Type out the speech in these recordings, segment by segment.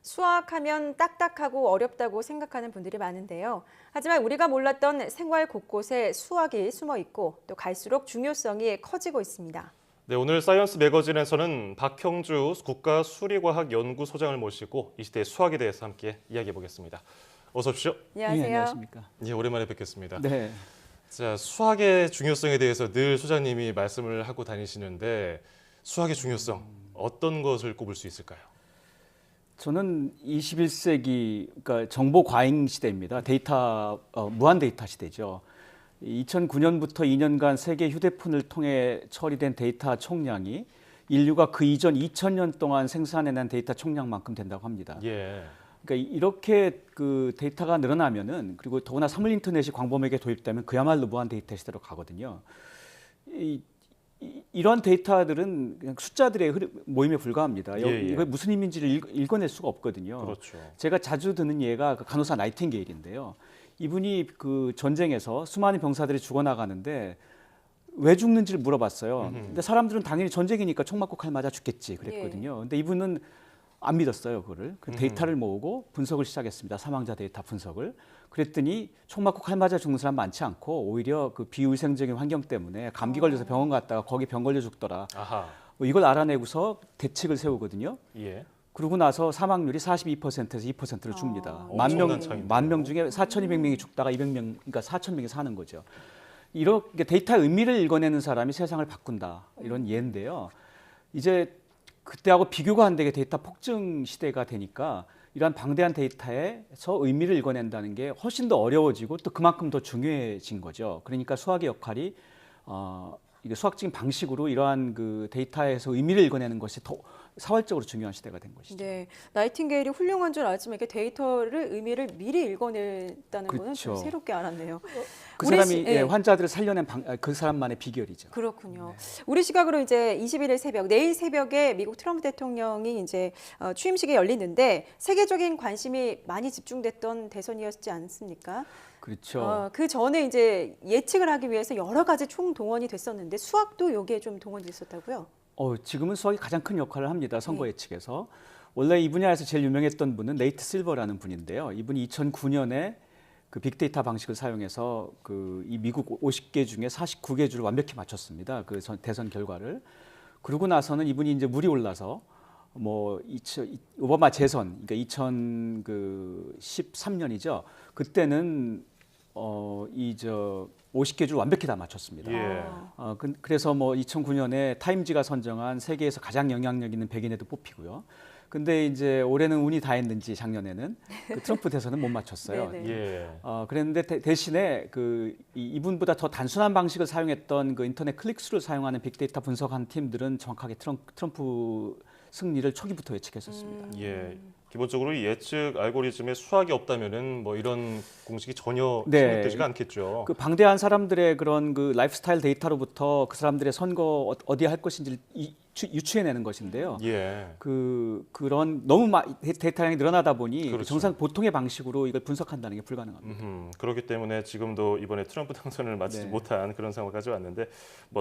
수학하면 딱딱하고 어렵다고 생각하는 분들이 많은데요. 하지만 우리가 몰랐던 생활 곳곳에 수학이 숨어 있고 또 갈수록 중요성이 커지고 있습니다. 네, 오늘 사이언스 매거진에서는 박형주 국가수리과학연구소장을 모시고 이 시대의 수학에 대해서 함께 이야기해 보겠습니다. 어서 오십시오. 안녕하세요. 네, 안녕하십니까. 예, 오랜만에 뵙겠습니다. 네. 자, 수학의 중요성에 대해서 늘 소장님이 말씀을 하고 다니시는데 수학의 중요성 어떤 것을 꼽을 수 있을까요? 저는 21세기 그러니까 정보 과잉 시대입니다. 무한 데이터 시대죠. 2009년부터 2년간 세계 휴대폰을 통해 처리된 데이터 총량이 인류가 그 이전 2000년 동안 생산해낸 데이터 총량만큼 된다고 합니다. 예. 그러니까 이렇게 그 데이터가 늘어나면은 그리고 더구나 사물 인터넷이 광범위하게 도입되면 그야말로 무한 데이터 시대로 가거든요. 이런 데이터들은 그냥 숫자들의 모임에 불과합니다. 이거 무슨 의미인지를 읽어낼 수가 없거든요. 그렇죠. 제가 자주 드는 예가 그 간호사 나이팅게일인데요. 이분이 그 전쟁에서 수많은 병사들이 죽어나가는데 왜 죽는지를 물어봤어요. 근데 사람들은 당연히 전쟁이니까 총 맞고 칼 맞아 죽겠지 그랬거든요. 근데 이분은 안 믿었어요, 그거를. 그 데이터를 모으고 분석을 시작했습니다. 사망자 데이터 분석을. 그랬더니 총 맞고 칼 맞아 죽는 사람 많지 않고 오히려 그 비위생적인 환경 때문에 감기 걸려서 병원 갔다가 거기 병 걸려 죽더라. 아하. 이걸 알아내고서 대책을 세우거든요. 예. 그러고 나서 사망률이 42%에서 2%를 줍니다. 엄청난 차이인데요. 만 명 중에 4,200명이 죽다가 200명, 그러니까 4,000명이 사는 거죠. 이렇게 데이터의 의미를 읽어내는 사람이 세상을 바꾼다. 이런 예인데요. 이제 그때하고 비교가 안 되게 데이터 폭증 시대가 되니까 이러한 방대한 데이터에서 의미를 읽어낸다는 게 훨씬 더 어려워지고 또 그만큼 더 중요해진 거죠. 그러니까 수학의 역할이 이게 수학적인 방식으로 이러한 그 데이터에서 의미를 읽어내는 것이 더 사활적으로 중요한 시대가 된 것이죠. 네, 나이팅게일이 훌륭한 줄 알지만 이렇게 데이터를 의미를 미리 읽어낸다는 거는 그렇죠. 좀 새롭게 알았네요. 그 우리 사람이 환자들을 살려낸 그 사람만의 비결이죠. 그렇군요. 우리 시각으로 이제 21일 새벽, 내일 새벽에 미국 트럼프 대통령이 이제 취임식이 열리는데 세계적인 관심이 많이 집중됐던 대선이었지 않습니까? 그렇죠. 그 전에 이제 예측을 하기 위해서 여러 가지 총동원이 됐었는데 수학도 여기에 좀 동원이 됐었다고요? 지금은 수학이 가장 큰 역할을 합니다. 선거 예측에서. 원래 이 분야에서 제일 유명했던 분은 네이트 실버라는 분인데요. 이분이 2009년에 그 빅데이터 방식을 사용해서 이 미국 50개 중에 49개 주를 완벽히 맞췄습니다. 그 대선 결과를. 그러고 나서는 이분이 이제 물이 올라서 오바마 재선, 그러니까 2013년이죠. 그때는 50개 주 완벽히 다 맞췄습니다. 예. 그래서 2009년에 타임지가 선정한 세계에서 가장 영향력 있는 100인에도 뽑히고요. 근데 이제 올해는 운이 다 했는지 작년에는 그 트럼프 대선은 못 맞췄어요. 예. 그랬는데 대신에 이분보다 더 단순한 방식을 사용했던 그 인터넷 클릭수를 사용하는 빅데이터 분석한 팀들은 정확하게 트럼프 승리를 초기부터 예측했었습니다. 예. 기본적으로 이 예측 알고리즘에 수학이 없다면은 이런 공식이 전혀 성립되지가 않겠죠. 그 방대한 사람들의 그런 그 라이프스타일 데이터로부터 그 사람들의 선거 어디에 할 것인지를 유추해내는 것인데요. 예. 그런 너무 데이터량이 늘어나다 보니 그렇죠. 정상 보통의 방식으로 이걸 분석한다는 게 불가능합니다. 그렇기 때문에 지금도 이번에 트럼프 당선을 마치지 못한 그런 상황까지 왔는데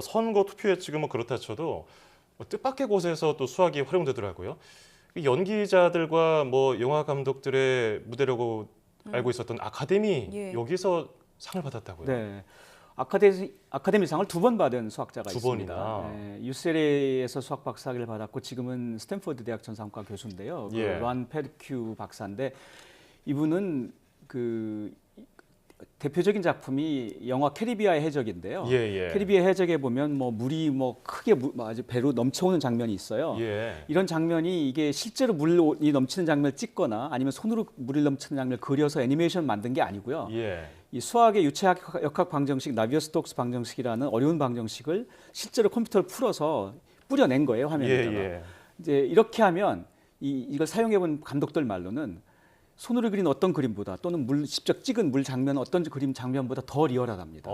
선거 투표 예측은 그렇다 쳐도 뜻밖의 곳에서 또 수학이 활용되더라고요. 연기자들과 영화 감독들의 무대라고 알고 있었던 아카데미 여기서 상을 받았다고요. 네. 아카데미상을 2번 받은 수학자가 있습니다. UCLA에서 수학 박사학위를 받았고 지금은 스탠포드 대학 전산과 교수인데요. 런 페르큐 박사인데 이분은 대표적인 작품이 영화 캐리비아의 해적인데요. 캐리비아 해적에 보면 물이 크게 아주 배로 넘쳐오는 장면이 있어요. 이런 장면이 이게 실제로 물이 넘치는 장면을 찍거나 아니면 손으로 물이 넘치는 장면을 그려서 애니메이션 만든 게 아니고요. 이 수학의 유체역 역학 방정식 나비어-스톡스 방정식이라는 어려운 방정식을 실제로 컴퓨터를 풀어서 뿌려낸 거예요, 화면에다가. 이제 이렇게 하면 이걸 사용해본 감독들 말로는 손으로 그린 어떤 그림보다 또는 직접 찍은 물 장면 어떤 그림 장면보다 더 리얼하답니다.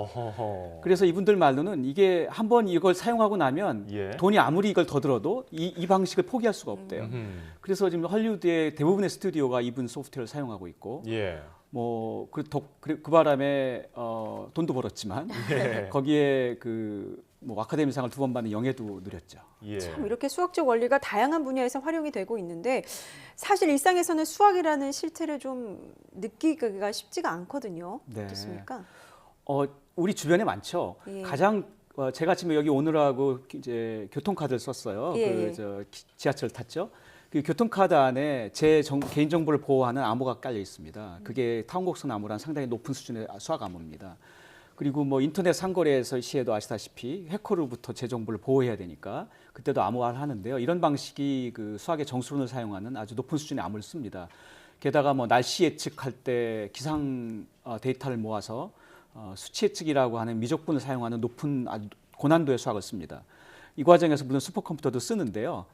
그래서 이분들 말로는 이게 한번 이걸 사용하고 나면 돈이 아무리 이걸 더 들어도 이 방식을 포기할 수가 없대요. 그래서 지금 헐리우드의 대부분의 스튜디오가 이분 소프트웨어를 사용하고 있고 그 바람에 돈도 벌었지만 거기에 뭐 아카데미상을 2번 받는 영예도 누렸죠. 예. 참 이렇게 수학적 원리가 다양한 분야에서 활용이 되고 있는데 사실 일상에서는 수학이라는 실체를 좀 느끼기가 쉽지가 않거든요. 네. 어떻습니까? 우리 주변에 많죠. 예. 가장 제가 지금 여기 오느라고 이제 교통카드를 썼어요. 예. 지하철 탔죠. 그 교통카드 안에 제 개인 정보를 보호하는 암호가 깔려 있습니다. 그게 타운곡선 암호란 상당히 높은 수준의 수학 암호입니다. 그리고 뭐 인터넷 상거래에서 시에도 아시다시피 해커로부터 제 정보를 보호해야 되니까 그때도 암호화를 하는데요. 이런 방식이 그 수학의 정수론을 사용하는 아주 높은 수준의 암호를 씁니다. 게다가 뭐 날씨 예측할 때 기상 데이터를 모아서 수치 예측이라고 하는 미적분을 사용하는 높은 아주 고난도의 수학을 씁니다. 이 과정에서 물론 슈퍼컴퓨터도 쓰는데요.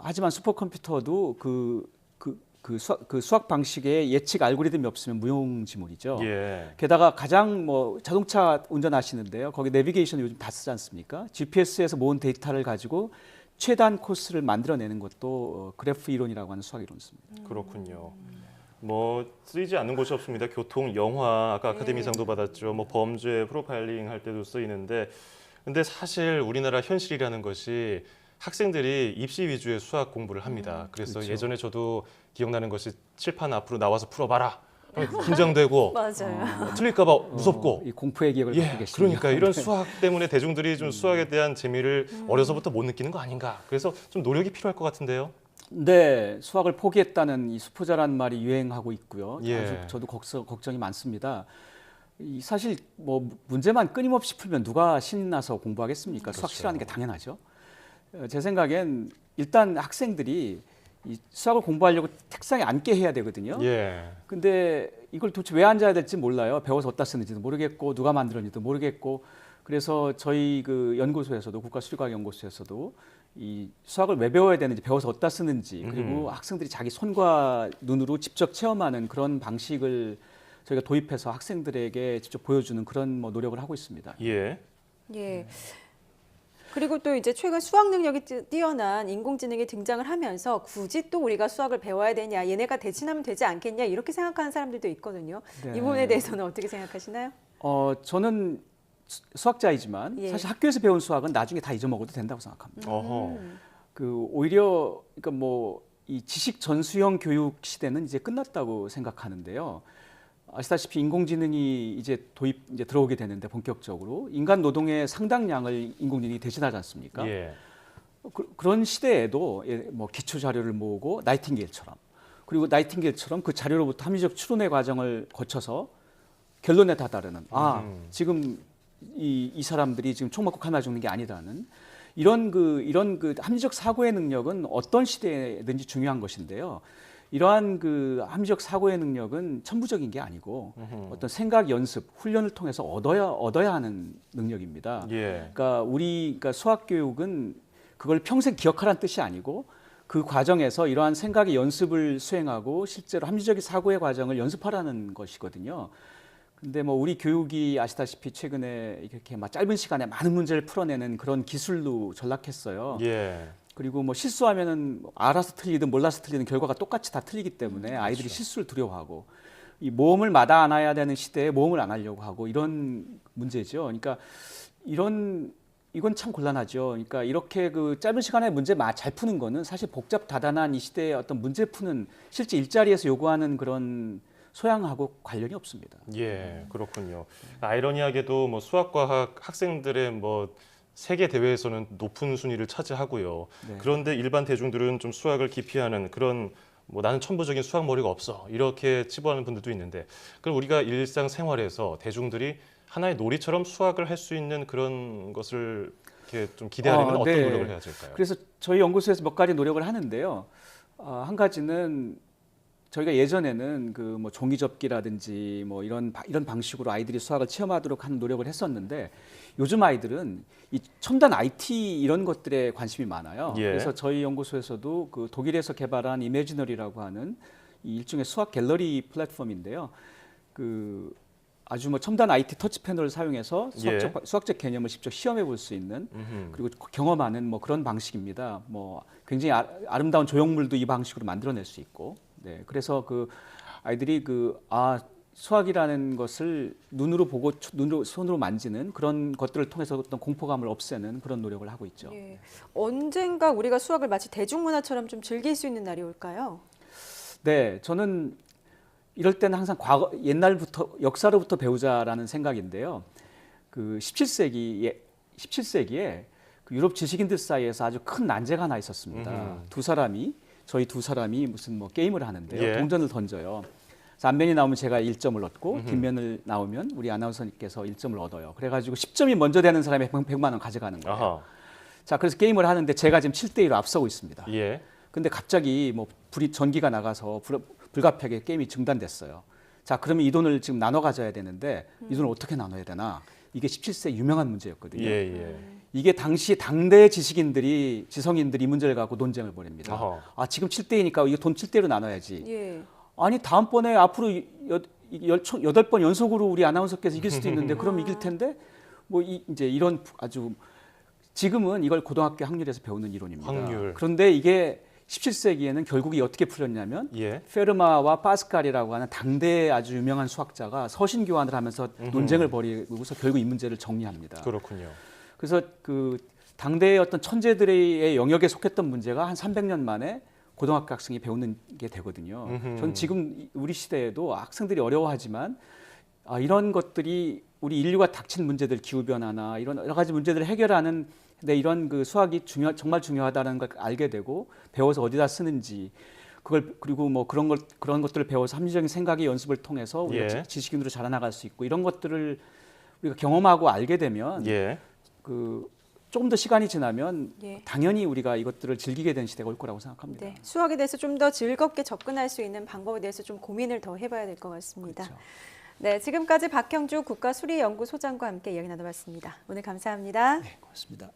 하지만 슈퍼컴퓨터도 그 수학 방식의 예측 알고리즘이 없으면 무용지물이죠. 예. 게다가 가장 뭐 자동차 운전하시는데요. 거기 내비게이션 요즘 다 쓰지 않습니까? GPS에서 모은 데이터를 가지고 최단 코스를 만들어내는 것도 그래프 이론이라고 하는 수학 이론입니다. 그렇군요. 뭐 쓰이지 않는 곳이 없습니다. 교통, 영화, 아까 아카데미상도 받았죠. 뭐 범죄 프로파일링 할 때도 쓰이는데, 근데 사실 우리나라 현실이라는 것이 학생들이 입시 위주의 수학 공부를 합니다. 그래서 그렇죠. 예전에 저도 기억나는 것이 칠판 앞으로 나와서 풀어봐라. 긴장되고 맞아요. 틀릴까봐 무섭고. 이 공포의 기억을 갖고 예, 계시네요. 그러니까 이런 수학 때문에 대중들이 좀 수학에 대한 재미를 어려서부터 못 느끼는 거 아닌가. 그래서 좀 노력이 필요할 것 같은데요. 네, 수학을 포기했다는 이 수포자라는 말이 유행하고 있고요. 예. 아주 저도 걱정이 많습니다. 사실 뭐 문제만 끊임없이 풀면 누가 신나서 공부하겠습니까? 수학 그렇죠. 싫어하는 게 당연하죠. 제 생각엔 일단 학생들이 이 수학을 공부하려고 책상에 앉게 해야 되거든요. 예. 근데 이걸 도대체 왜 앉아야 될지 몰라요. 배워서 어디다 쓰는지도 모르겠고 누가 만들었는지도 모르겠고 그래서 저희 그 연구소에서도 국가수리과학연구소에서도 이 수학을 왜 배워야 되는지 배워서 어디다 쓰는지 그리고 학생들이 자기 손과 눈으로 직접 체험하는 그런 방식을 저희가 도입해서 학생들에게 직접 보여주는 그런 뭐 노력을 하고 있습니다. 예. 예. 그리고 또 이제 최근 수학 능력이 뛰어난 인공지능이 등장을 하면서 굳이 또 우리가 수학을 배워야 되냐, 얘네가 대신하면 되지 않겠냐 이렇게 생각하는 사람들도 있거든요. 네. 이 부분에 대해서는 어떻게 생각하시나요? 저는 수학자이지만 예. 사실 학교에서 배운 수학은 나중에 다 잊어먹어도 된다고 생각합니다. 어허. 오히려 그러니까 뭐 이 지식 전수형 교육 시대는 이제 끝났다고 생각하는데요. 아시다시피 인공지능이 이제 들어오게 되는데 본격적으로 인간 노동의 상당량을 인공지능이 대신하지 않습니까? 예. 그런 시대에도 뭐 기초 자료를 모으고 나이팅게일처럼 그리고 나이팅게일처럼 그 자료로부터 합리적 추론의 과정을 거쳐서 결론에 다다르는 지금 이 사람들이 지금 총 맞고 칼 죽는 게 아니다는 이런 합리적 사고의 능력은 어떤 시대든지 중요한 것인데요. 이러한 그 합리적 사고의 능력은 천부적인 게 아니고 어떤 생각 연습, 훈련을 통해서 얻어야 하는 능력입니다. 예. 그러니까 수학 교육은 그걸 평생 기억하라는 뜻이 아니고 그 과정에서 이러한 생각의 연습을 수행하고 실제로 합리적인 사고의 과정을 연습하라는 것이거든요. 근데 뭐 우리 교육이 아시다시피 최근에 이렇게 막 짧은 시간에 많은 문제를 풀어내는 그런 기술로 전락했어요. 예. 그리고 뭐 실수하면은 알아서 틀리든 몰라서 틀리든 결과가 똑같이 다 틀리기 때문에 아이들이 그렇죠. 실수를 두려워하고 이 모험을 마다 안아야 되는 시대에 모험을 안 하려고 하고 이런 문제죠. 그러니까 이건 참 곤란하죠. 그러니까 이렇게 그 짧은 시간에 문제 잘 푸는 거는 사실 복잡 다단한 이 시대의 어떤 문제 푸는 실제 일자리에서 요구하는 그런 소양하고 관련이 없습니다. 예, 그렇군요. 아이러니하게도 뭐 수학과학 학생들의 뭐 세계 대회에서는 높은 순위를 차지하고요. 네. 그런데 일반 대중들은 좀 수학을 기피하는 그런 뭐 나는 천부적인 수학 머리가 없어 이렇게 치부하는 분들도 있는데 그럼 우리가 일상 생활에서 대중들이 하나의 놀이처럼 수학을 할 수 있는 그런 것을 이렇게 좀 기대하려면 어떤 네. 노력을 해야 될까요? 그래서 저희 연구소에서 몇 가지 노력을 하는데요. 한 가지는 저희가 예전에는 그 뭐 종이 접기라든지 뭐 이런 방식으로 아이들이 수학을 체험하도록 하는 노력을 했었는데 요즘 아이들은 이 첨단 IT 이런 것들에 관심이 많아요. 예. 그래서 저희 연구소에서도 그 독일에서 개발한 이매지너리라고 하는 이 일종의 수학 갤러리 플랫폼인데요. 그 아주 뭐 첨단 IT 터치 패널을 사용해서 수학적 개념을 직접 시험해 볼 수 있는 그리고 경험하는 뭐 그런 방식입니다. 뭐 굉장히 아름다운 조형물도 이 방식으로 만들어낼 수 있고. 네, 그래서 그 아이들이 수학이라는 것을 눈으로 보고 손으로 만지는 그런 것들을 통해서 어떤 공포감을 없애는 그런 노력을 하고 있죠. 예. 언젠가 우리가 수학을 마치 대중문화처럼 좀 즐길 수 있는 날이 올까요? 네, 저는 이럴 때는 항상 과거 옛날부터 역사로부터 배우자라는 생각인데요. 그 17세기에 그 유럽 지식인들 사이에서 아주 큰 난제가 하나 있었습니다. 저희 두 사람이 무슨 뭐 게임을 하는데요. 예. 동전을 던져요. 그래서 앞면이 나오면 제가 1점을 얻고 뒷면을 나오면 우리 아나운서님께서 1점을 얻어요. 그래가지고 10점이 먼저 되는 사람이 100만 원 가져가는 거예요. 아하. 자, 그래서 게임을 하는데 제가 지금 7대1로 앞서고 있습니다. 예. 근데 갑자기 뭐 전기가 나가서 불가피하게 게임이 중단됐어요. 자, 그러면 이 돈을 지금 나눠 가져야 되는데 이 돈을 어떻게 나눠야 되나? 이게 17세 유명한 문제였거든요. 예. 이게 당시 당대 지성인들이 이 문제를 갖고 논쟁을 벌입니다. 아하. 아, 지금 7대2니까 이거 돈 7대로 나눠야지. 예. 아니, 다음번에 앞으로 8번 연속으로 우리 아나운서께서 이길 수도 있는데 그럼 이길 텐데 뭐 이제 이런 아주 지금은 이걸 고등학교 학률에서 배우는 이론입니다. 확률. 그런데 이게 17세기에는 결국이 어떻게 풀렸냐면 예. 페르마와 파스칼이라고 하는 당대의 아주 유명한 수학자가 서신 교환을 하면서 논쟁을 벌이고서 결국 이 문제를 정리합니다. 그렇군요. 그래서 그 당대의 어떤 천재들의 영역에 속했던 문제가 한 300년 만에 고등학교 학생이 배우는 게 되거든요. 전 지금 우리 시대에도 학생들이 어려워하지만 이런 것들이 우리 인류가 닥친 문제들, 기후변화나 이런 여러 가지 문제들을 해결하는 데 이런 그 수학이 정말 중요하다는 걸 알게 되고 배워서 어디다 쓰는지 그리고 뭐 그런 것들을 배워서 합리적인 생각의 연습을 통해서 우리가 지식인으로 자라나갈 수 있고 이런 것들을 우리가 경험하고 알게 되면 조금 더 시간이 지나면 당연히 우리가 이것들을 즐기게 된 시대가 올 거라고 생각합니다. 네, 수학에 대해서 좀 더 즐겁게 접근할 수 있는 방법에 대해서 좀 고민을 더 해봐야 될 것 같습니다. 그렇죠. 네, 지금까지 박형주 국가수리연구소장과 함께 이야기 나눠봤습니다. 오늘 감사합니다. 네, 고맙습니다.